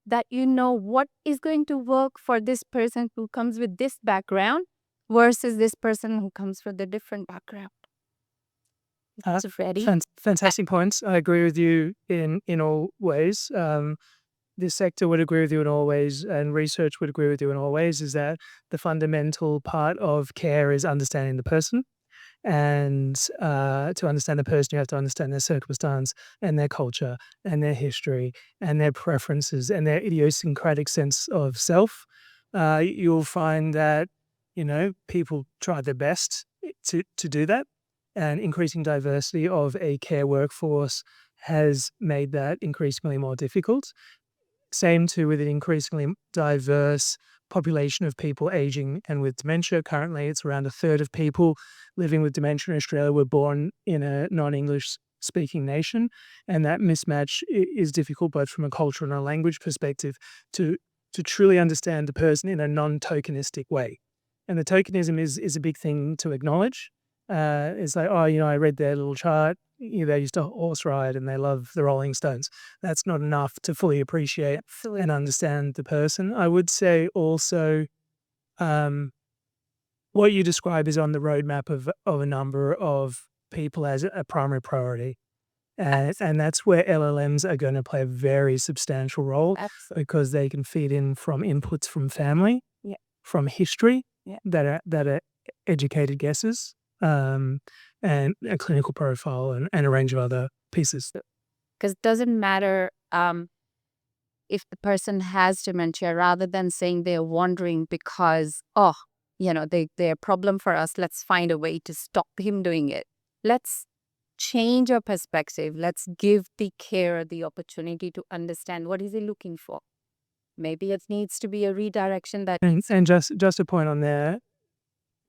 that you know what is going to work for this person who comes with this background versus this person who comes with a different background. It's ready. Fantastic points. I agree with you in all ways. This sector would agree with you in all ways, and research would agree with you in all ways, is that the fundamental part of care is understanding the person. And to understand the person, you have to understand their circumstance and their culture and their history and their preferences and their idiosyncratic sense of self. You'll find that, people try their best to do that. And increasing diversity of a care workforce has made that increasingly more difficult. Same too with an increasingly diverse population of people aging and with dementia. Currently, it's around a third of people living with dementia in Australia were born in a non-English speaking nation. And that mismatch is difficult both from a culture and a language perspective to truly understand the person in a non-tokenistic way. And the tokenism is a big thing to acknowledge. It's like, I read their little chart. They used to horse ride and they love the Rolling Stones. That's not enough to fully appreciate and understand the person. I would say also what you describe is on the roadmap of a number of people as a primary priority. And that's where LLMs are going to play a very substantial role. Absolutely. Because they can feed in from inputs from family, Yeah. from history, Yeah. that are educated guesses, and a clinical profile and a range of other pieces. Because it doesn't matter if the has dementia, rather than saying they're wandering because, they're a problem for us, let's find a way to stop him doing it. Let's change our perspective. Let's give the carer the opportunity to understand what is he looking for. Maybe it needs to be a redirection that... And just a point on there,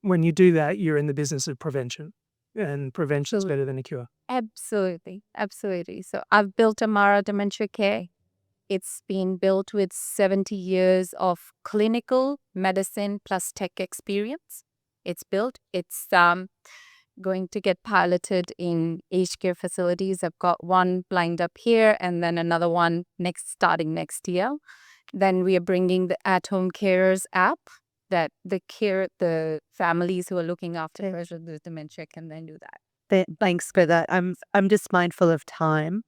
when you do that, you're in the business of prevention. And prevention is better than a cure. Absolutely. Absolutely. So I've built Amara Dementia Care. It's been built with 70 years of clinical medicine plus tech experience. It's going to get piloted in aged care facilities. I've got one lined up here and then another one starting next year. Then we are bringing the at-home carers app that the families who are looking after persons with dementia can then do that. Thanks for that. I'm just mindful of time.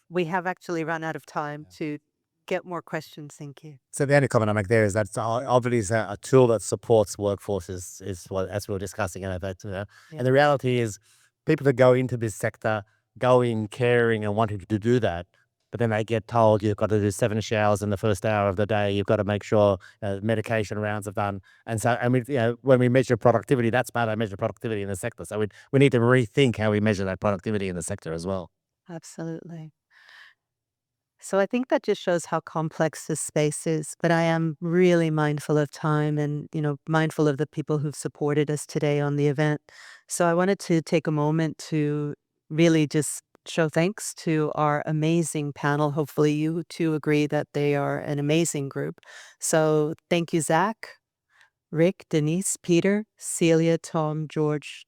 We have actually run out of time to get more questions. Thank you. So the only comment I make there is that it's obviously a tool that supports workforces, is what, as we were discussing. And the reality is, people that go into this sector go in caring and wanting to do that, but then they get told you've got to do 7 showers in the first hour of the day. You've got to make sure medication rounds are done. And so, when we measure productivity, that's part of measure productivity in the sector. So we need to rethink how we measure that productivity in the sector as well. Absolutely. So I think that just shows how complex this space is, but I am really mindful of time and, mindful of the people who've supported us today on the event. So I wanted to take a moment to really just show thanks to our amazing panel. Hopefully you too agree that they are an amazing group. So thank you, Zach, Rick, Denise, Peter, Celia, Tom, George.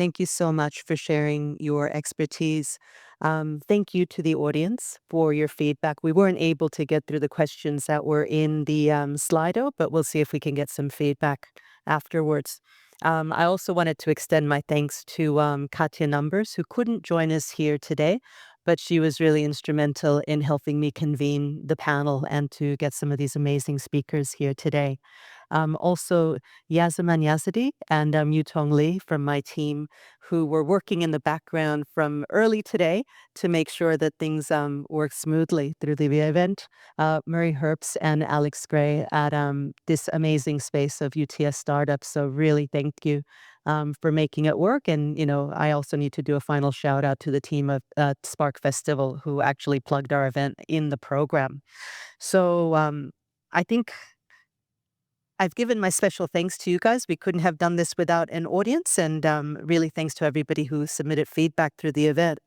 Thank you so much for sharing your expertise. Thank you to the audience for your feedback. We weren't able to get through the questions that were in the Slido, but we'll see if we can get some feedback afterwards. I also wanted to extend my thanks to Katya Numbers, who couldn't join us here today, but she was really instrumental in helping me convene the panel and to get some of these amazing speakers here today. Also, Yazaman Yazidi and Yutong Lee from my team, who were working in the background from early today to make sure that things work smoothly through the event. Murray Herbst and Alex Gray at this amazing space of UTS startups. So really thank you for making it work. And, I also need to do a final shout out to the team of Spark Festival who actually plugged our event in the program. So I think I've given my special thanks to you guys. We couldn't have done this without an audience, and really thanks to everybody who submitted feedback through the event.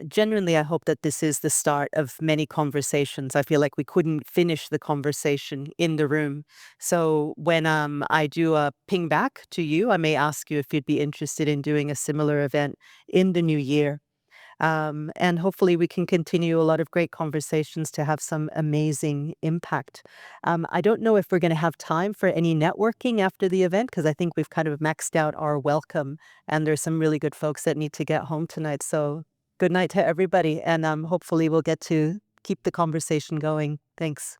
Genuinely, I hope that this is the start of many conversations. I feel like we couldn't finish the conversation in the room. So when I do a ping back to you, I may ask you if you'd be interested in doing a similar event in the new year. And hopefully we can continue a lot of great conversations to have some amazing impact. I don't know if we're going to have time for any networking after the event because I think we've kind of maxed out our welcome and there's some really good folks that need to get home tonight. So good night to everybody and hopefully we'll get to keep the conversation going. Thanks.